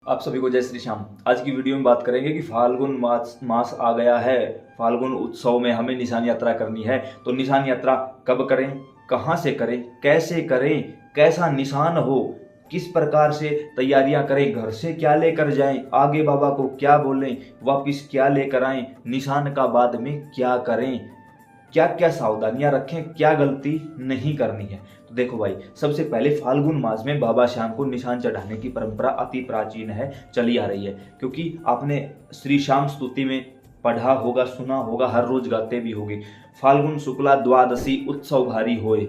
आप सभी को जय श्री श्याम। आज की वीडियो में बात करेंगे कि फाल्गुन मास आ गया है। फाल्गुन उत्सव में हमें निशान यात्रा करनी है, तो निशान यात्रा कब करें, कहां से करें, कैसे करें, कैसा निशान हो, किस प्रकार से तैयारियां करें, घर से क्या लेकर जाएं, आगे बाबा को क्या बोलें, वापिस क्या लेकर आएं, निशान का बाद में क्या करें, क्या क्या सावधानियां रखें, क्या गलती नहीं करनी है। तो देखो भाई, सबसे पहले फाल्गुन मास में बाबा श्याम को निशान चढ़ाने की परंपरा अति प्राचीन है, चली आ रही है। क्योंकि आपने श्री श्याम स्तुति में पढ़ा होगा, सुना होगा, हर रोज गाते भी होंगे, फाल्गुन शुक्ला द्वादशी उत्सव भारी होए,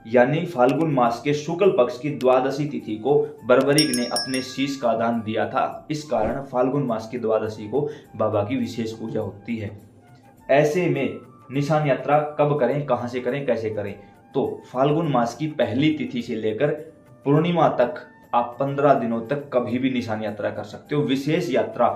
यानी फाल्गुन मास के शुक्ल पक्ष की द्वादशी तिथि को बर्बरीक ने अपने शीश का दान दिया था। इस कारण फाल्गुन मास की द्वादशी को बाबा की विशेष पूजा होती है। ऐसे में निशान यात्रा कब करें, कहां से करें, कैसे करें, तो फाल्गुन मास की पहली तिथि से लेकर पूर्णिमा तक आप 15 दिनों तक कभी भी निशान यात्रा कर सकते हो। विशेष यात्रा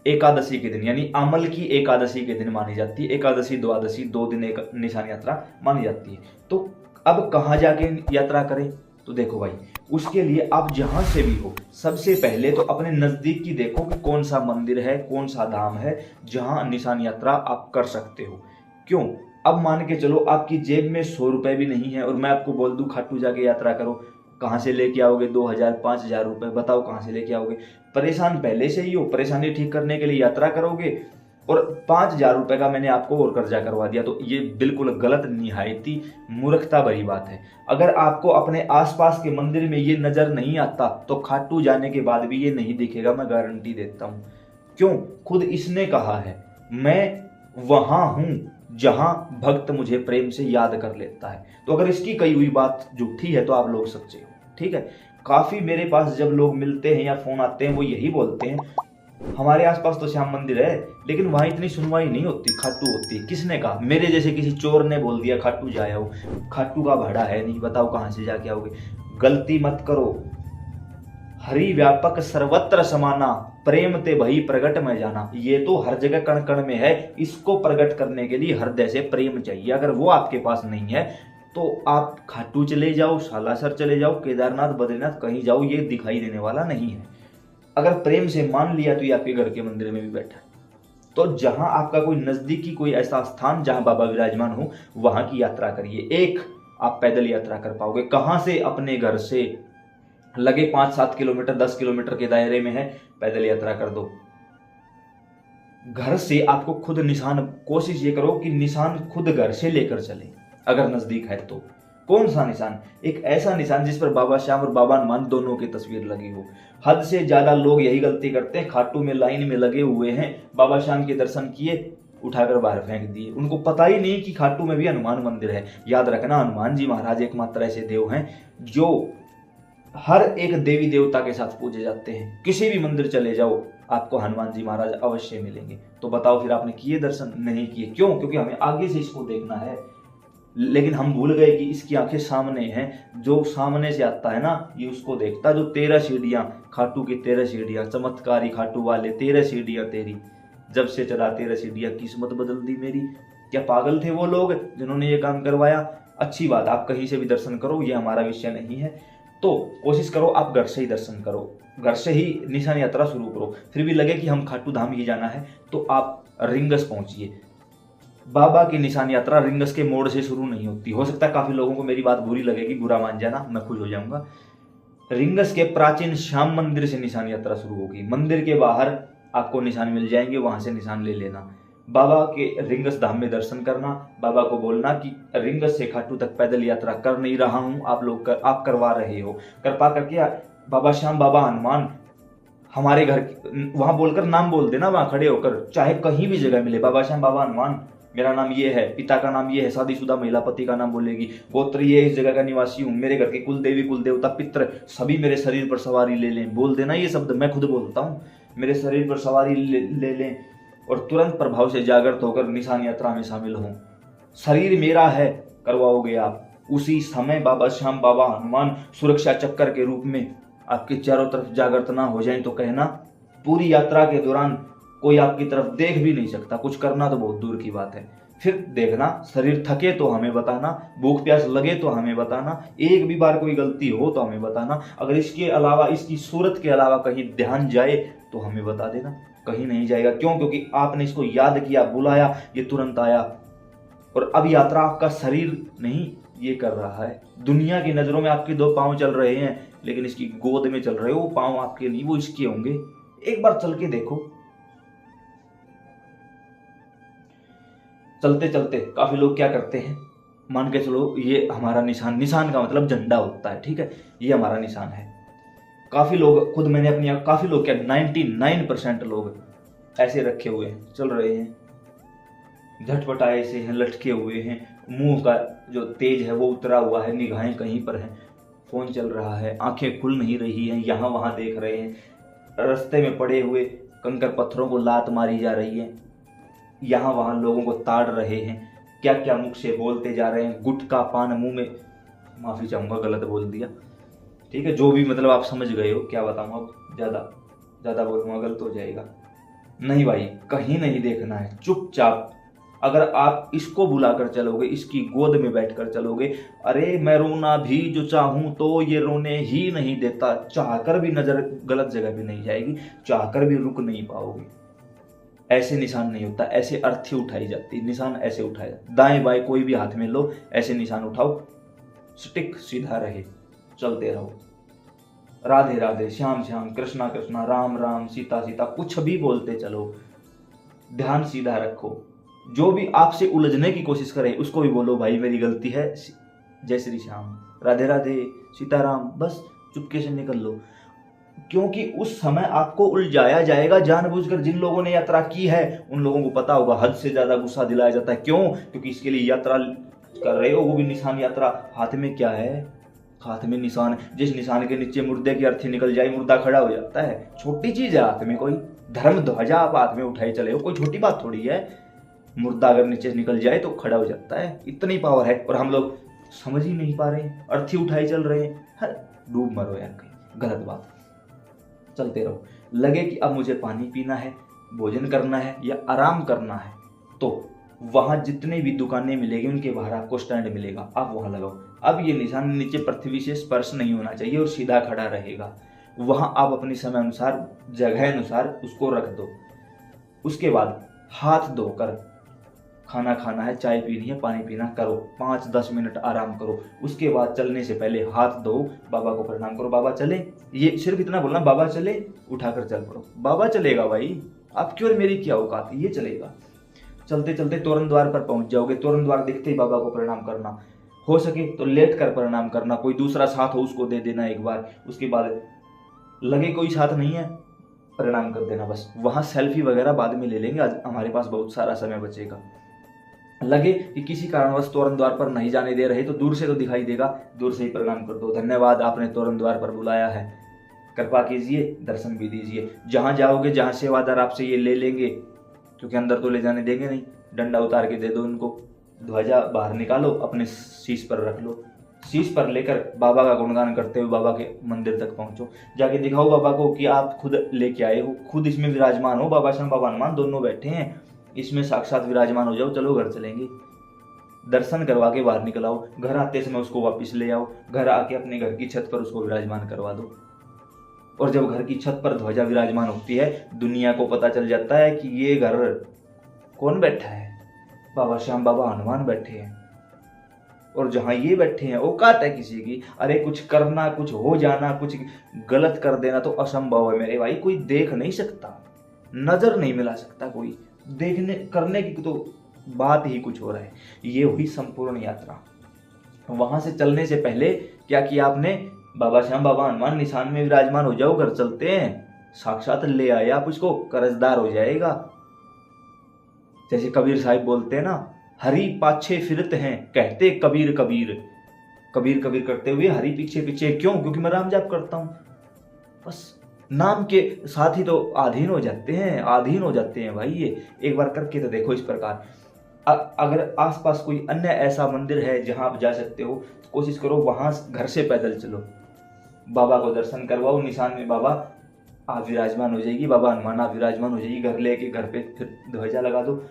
एकादशी के दिन, यानी अमल की एकादशी के दिन मानी जाती है। एकादशी द्वादशी 2 दिन एक निशान यात्रा मानी जाती है। तो अब कहां जाके यात्रा करें, तो देखो भाई, उसके लिए आप जहां से भी हो, सबसे पहले तो अपने नजदीक की देखो कि कौन सा मंदिर है, कौन सा धाम है जहां निशान यात्रा आप कर सकते हो। क्यों? अब मान के चलो आपकी जेब में 100 रुपए भी नहीं है और मैं आपको बोल दूं खाटू जाके यात्रा करो, कहां से लेके आओगे 2000 5000 रुपए, बताओ कहां से लेके आओगे। परेशान पहले से ही हो, परेशानी ठीक करने के लिए यात्रा करोगे और 5000 रुपए का मैंने आपको और कर्जा करवा दिया, तो ये बिल्कुल गलत, निहायती मूर्खता भरी बात है। अगर आपको अपने आसपास के मंदिर में ये नजर नहीं आता तो खाटू जाने के बाद भी ये नहीं दिखेगा, मैं गारंटी देता हूं। क्यों? खुद इसने कहा है, मैं वहां हूं जहां भक्त मुझे प्रेम से याद कर लेता है। तो अगर इसकी कही हुई बात झूठी है तो आप लोग सच्चे हो, ठीक है। काफी मेरे पास जब लोग मिलते हैं या फोन आते हैं, वो यही बोलते हैं, हमारे आसपास तो श्याम मंदिर है लेकिन वहां इतनी सुनवाई नहीं होती, खाटू होती है। किसने कहा? मेरे जैसे किसी चोर ने बोल दिया खाटू जाए हो, खाटू का भाड़ा है नहीं, बताओ कहां से जाके आओगे। गलती मत करो। हरि व्यापक सर्वत्र समाना, प्रेम ते भई प्रगट में जाना, ये तो हर जगह कण कण में है। इसको प्रकट करने के लिए हृदय से प्रेम चाहिए। अगर वो आपके पास नहीं है तो आप खाटू चले जाओ, सालासर चले जाओ, केदारनाथ बद्रीनाथ कहीं जाओ, ये दिखाई देने वाला नहीं है। अगर प्रेम से मान लिया तो ये आपके घर के मंदिर में भी बैठा है। तो जहां आपका कोई नजदीकी कोई ऐसा स्थान जहां बाबा विराजमान हो, वहां की यात्रा करिए। एक आप पैदल यात्रा कर पाओगे। कहां से? अपने घर से लगे 5-7 किलोमीटर 10 किलोमीटर के दायरे में है, पैदल यात्रा कर दो। घर से आपको खुद निशान, कोशिश ये करो कि निशान खुद घर से लेकर चले, अगर नजदीक है तो। कौन सा निशान? एक ऐसा निशान जिस पर बाबा श्याम और बाबा हनुमान दोनों की तस्वीर लगी हो। हद से ज्यादा लोग यही गलती करते हैं, खाटू में लाइन में लगे हुए हैं, बाबा श्याम के दर्शन किए, उठाकर बाहर फेंक दिए। उनको पता ही नहीं कि खाटू में भी हनुमान मंदिर है। याद रखना, हनुमान जी महाराज एकमात्र ऐसे देव हैं जो हर एक देवी देवता के साथ पूजे जाते हैं। किसी भी मंदिर चले जाओ, आपको हनुमान जी महाराज अवश्य मिलेंगे। तो बताओ फिर आपने किए दर्शन? नहीं किए। क्यों? क्योंकि हमें आगे से इसको देखना है, लेकिन हम भूल गए कि इसकी आंखें सामने हैं। जो सामने से आता है ना, ये उसको देखता। जो 13 सीढ़ियां, खाटू की 13 सीढ़ियां, चमत्कारी खाटू वाले 13 सीढ़ियां तेरी, जब से चढ़ा 13 सीढ़ियां, किस्मत बदल दी मेरी। क्या पागल थे वो लोग जिन्होंने ये काम करवाया? अच्छी बात, आप कहीं से भी दर्शन करो, ये हमारा विषय नहीं है। तो कोशिश करो आप घर से ही दर्शन करो, घर से ही निशान यात्रा शुरू करो। फिर भी लगे कि हम खाटू धाम ही जाना है तो आप रिंगस पहुंचिए। बाबा की निशान यात्रा रिंगस के मोड़ से शुरू नहीं होती। हो सकता है काफी लोगों को मेरी बात बुरी लगेगी, बुरा मान जाना, मैं खुश हो जाऊंगा। रिंगस के प्राचीन श्याम मंदिर से निशान यात्रा शुरू होगी। मंदिर के बाहर आपको निशान मिल जाएंगे, वहां से निशान ले लेना। बाबा के रिंगस धाम में दर्शन करना, बाबा को बोलना कि रिंगस से खाटू तक पैदल यात्रा कर नहीं रहा हूं, आप करवा रहे हो। कृपा करके बाबा श्याम, बाबा हनुमान, हमारे घर, वहां बोलकर नाम बोल देना, वहां खड़े होकर, चाहे कहीं भी जगह मिले, बाबा श्याम, बाबा हनुमान, मेरा नाम ये है, पिता का नाम ये है, शादीशुदा महिला पति का नाम बोलेगी, गोत्र ये, इस जगह का निवासी हूं, मेरे घर के कुल देवी कुल देवता पित्र सभी मेरे शरीर पर सवारी ले लें। बोल देना ये शब्द, मैं खुद बोलता हूँ, मेरे शरीर पर सवारी ले लें और तुरंत प्रभाव से जागृत होकर निशान यात्रा में शामिल हों। शरीर मेरा है करवाओगे आप। उसी समय बाबा श्याम, बाबा हनुमान सुरक्षा चक्कर के रूप में आपके चारों तरफ जागृत ना हो जाएं तो कहना, पूरी यात्रा के दौरान कोई आपकी तरफ देख भी नहीं सकता। कुछ करना तो बहुत दूर की बात है। फिर देखना, शरीर थके तो हमें बताना, भूख प्यास लगे तो हमें बताना, एक भी बार कोई गलती हो तो हमें बताना। अगर इसके अलावा, इसकी सूरत के अलावा कहीं ध्यान जाए तो हमें बता देना। कहीं नहीं जाएगा, क्यों? क्योंकि आपने इसको याद किया, बुलाया, ये तुरंत आया। और अब यात्रा आपका शरीर नहीं ये कर रहा है। दुनिया की नजरों में आपके दो पांव चल रहे हैं, लेकिन इसकी गोद में चल रहे हो। वो पांव आपके नहीं, वो इसके होंगे। एक बार चल के देखो। चलते चलते काफी लोग क्या करते हैं, मान के चलो ये हमारा निशान, निशान का मतलब झंडा होता है, ठीक है, ये हमारा निशान है। काफी लोग, खुद मैंने अपनी, काफी लोग क्या 99% लोग ऐसे रखे हुए हैं, चल रहे हैं, झटपटाए से हैं, लटके हुए हैं, मुंह का जो तेज है वो उतरा हुआ है, निगाहें कहीं पर हैं, फोन चल रहा है, आंखें खुल नहीं रही हैं, यहाँ वहां देख रहे हैं, रास्ते में पड़े हुए कंकर पत्थरों को लात मारी जा रही है, यहाँ वहां लोगों को ताड़ रहे हैं, क्या क्या मुख से बोलते जा रहे हैं, गुटखा पान मुंह में, माफी चाहूंगा गलत बोल दिया, ठीक है, जो भी मतलब आप समझ गए हो, क्या बताऊं, अब ज्यादा बोलूंगा गलत हो जाएगा। नहीं भाई, कहीं नहीं देखना है, चुपचाप। अगर आप इसको बुलाकर चलोगे, इसकी गोद में बैठकर चलोगे, अरे मैं रोना भी जो चाहूं तो ये रोने ही नहीं देता, चाहकर भी नजर गलत जगह पे नहीं जाएगी, चाहकर भी रुक नहीं पाओगे। ऐसे निशान नहीं होता, ऐसे अर्थी उठाई जाती, निशान ऐसे उठाया, दाएं बाएं कोई भी हाथ में लो, ऐसे निशान उठाओ, स्टिक सीधा रहे, चलते रहो। राधे राधे, श्याम श्याम, कृष्णा कृष्णा, राम राम, सीता सीता, कुछ भी बोलते चलो, ध्यान सीधा रखो। जो भी आपसे उलझने की कोशिश करे उसको भी बोलो, भाई मेरी गलती है, जय श्री श्याम, राधे राधे, सीताराम, बस चुपके से निकल लो। क्योंकि उस समय आपको उलझाया जाएगा जानबूझकर। जिन लोगों ने यात्रा की है उन लोगों को पता होगा, हद से ज्यादा गुस्सा दिलाया जाता है। क्यों? क्योंकि इसके लिए यात्रा कर रहे हो, वो भी निशान यात्रा। हाथ में क्या है? हाथ में निशान। जिस निशान के नीचे मुर्दे की अर्थी निकल जाए, मुर्दा खड़ा हो जाता है। छोटी चीज है हाथ में, कोई धर्म ध्वजा आप हाथ में उठाए चले हो, कोई छोटी बात थोड़ी है। मुर्दा अगर नीचे निकल जाए तो खड़ा हो जाता है, इतनी पावर है। और हम लोग समझ ही नहीं पा रहे हैं, अर्थी उठाए चल रहे हैं। डूब मरो यार, कहीं गलत बात। चलते रहो। लगे कि अब मुझे पानी पीना है, भोजन करना है या आराम करना है, तो वहां जितने भी दुकानें मिलेगी उनके बाहर आपको स्टैंड मिलेगा, आप वहां लगाओ। अब ये निशान नीचे पृथ्वी से स्पर्श नहीं होना चाहिए और सीधा खड़ा रहेगा। वहां आप अपने समय अनुसार, जगह अनुसार उसको रख दो। उसके बाद हाथ धोकर खाना खाना है, चाय पीनी है, पानी पीना, करो। 5-10 मिनट आराम करो। उसके बाद चलने से पहले हाथ धो, बाबा को प्रणाम करो, बाबा चले। ये सिर्फ इतना बोलना, बाबा चले, उठाकर चल पड़ो। बाबा चलेगा भाई, आपकी और मेरी क्या औकात है, ये चलेगा। चलते चलते तोरण द्वार पर पहुंच जाओगे। तोरण द्वार दिखते ही बाबा को प्रणाम करना, हो सके तो लेट कर प्रणाम करना। कोई दूसरा साथ हो उसको दे देना एक बार। उसके बाद लगे कोई साथ नहीं है, प्रणाम कर देना बस। वहां सेल्फी वगैरह बाद में ले लेंगे, आज हमारे पास बहुत सारा समय बचेगा। लगे कि किसी कारणवश तोरण द्वार पर नहीं जाने दे रहे तो दूर से तो दिखाई देगा, दूर से ही प्रणाम कर दो। धन्यवाद, आपने तोरण द्वार पर बुलाया है, कृपा कीजिए, दर्शन भी दीजिए। जहां जाओगे, जहां सेवादार आपसे ये ले लेंगे, क्योंकि अंदर तो ले जाने देंगे नहीं, डंडा उतार के दे दो उनको। ध्वजा बाहर निकालो, अपने शीश पर रख लो। शीश पर लेकर बाबा का गुणगान करते हुए बाबा के मंदिर तक पहुंचो। जाके दिखाओ बाबा को कि आप खुद लेके आए हो, खुद इसमें विराजमान हो। बाबा श्याम, बाबा हनुमान दोनों बैठे हैं, इसमें साक्षात विराजमान हो जाओ। चलो घर चलेंगे। दर्शन करवा के बाहर निकल आओ। घर आते समय उसको वापस ले आओ। घर आके अपने घर की छत पर उसको विराजमान करवा दो। और जब घर की छत पर ध्वजा विराजमान होती है, दुनिया को पता चल जाता है कि ये घर कौन बैठा है, बाबा श्याम, बाबा हनुमान बैठे हैं। और जहां ये बैठे हैं, औकात है किसी की, अरे कुछ करना, कुछ हो जाना, कुछ गलत कर देना तो असंभव है मेरे भाई। कोई देख नहीं सकता, नजर नहीं मिला सकता कोई। देखने करने की तो बात ही कुछ हो रहा है। ये हुई संपूर्ण यात्रा। वहां से चलने से पहले क्या किया आपने? बाबा श्याम, बाबा हनुमान निशान में विराजमान हो जाओ, घर चलते हैं। साक्षात ले आए आप उसको, कर्जदार हो जाएगा। जैसे कबीर साहिब बोलते हैं ना, हरि पाछे फिरत हैं, कहते कबीर कबीर। कबीर कबीर करते हुए हरि पीछे पीछे। क्यों? क्योंकि मैं राम जाप करता हूं। बस नाम के साथ ही तो अधीन हो जाते हैं, अधीन हो जाते हैं भाई। ये एक बार करके तो देखो इस प्रकार। अगर आसपास कोई अन्य ऐसा मंदिर है जहां आप जा सकते हो, तो कोशिश करो वहां घर से पैदल चलो, बाबा को दर्शन करवाओ। निशान में बाबा आप विराजमान हो जाएगी, बाबा हनुमान आप विराजमान हो जाएगी। घर लेके घर पे फिर ध्वजा लगा दो।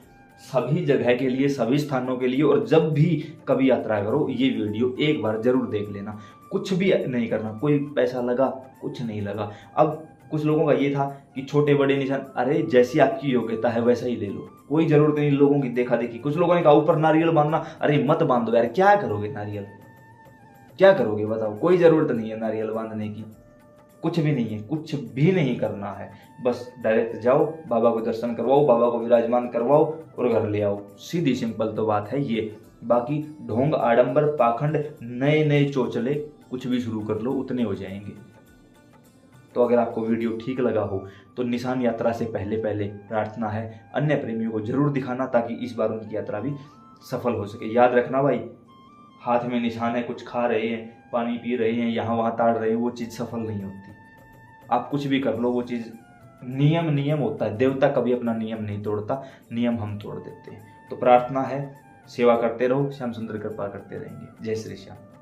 सभी जगह के लिए, सभी स्थानों के लिए। और जब भी कभी यात्रा करो ये वीडियो एक बार जरूर देख लेना। कुछ भी नहीं करना, कोई पैसा लगा कुछ नहीं लगा। अब कुछ लोगों का ये था कि छोटे बड़े निशान, अरे जैसी आपकी योग्यता है वैसा ही ले लो, कोई जरूरत नहीं लोगों की देखा देखी। कुछ लोगों ने कहा ऊपर नारियल बांधना, अरे मत बांधो यार, क्या करोगे नारियल, क्या करोगे बताओ, कोई जरूरत नहीं है नारियल बांधने की, कुछ भी नहीं है, कुछ भी नहीं करना है। बस डायरेक्ट जाओ, बाबा को दर्शन करवाओ, बाबा को विराजमान करवाओ और घर ले आओ। सीधी सिंपल तो बात है ये। बाकी ढोंग, आडंबर, पाखंड, नए नए चोचले कुछ भी शुरू कर लो, उतने हो जाएंगे। तो अगर आपको वीडियो ठीक लगा हो तो निशान यात्रा से पहले प्रार्थना है अन्य प्रेमियों को जरूर दिखाना, ताकि इस बार उनकी यात्रा भी सफल हो सके। याद रखना भाई, हाथ में निशान है, कुछ खा रहे हैं, पानी पी रहे हैं, यहाँ वहाँ ताड़ रहे हैं, वो चीज़ सफल नहीं होती। आप कुछ भी कर लो, वो चीज़ नियम होता है। देवता कभी अपना नियम नहीं तोड़ता, नियम हम तोड़ देते हैं। तो प्रार्थना है, सेवा करते रहो, श्याम सुंदर कृपा करते रहेंगे। जय श्री श्याम।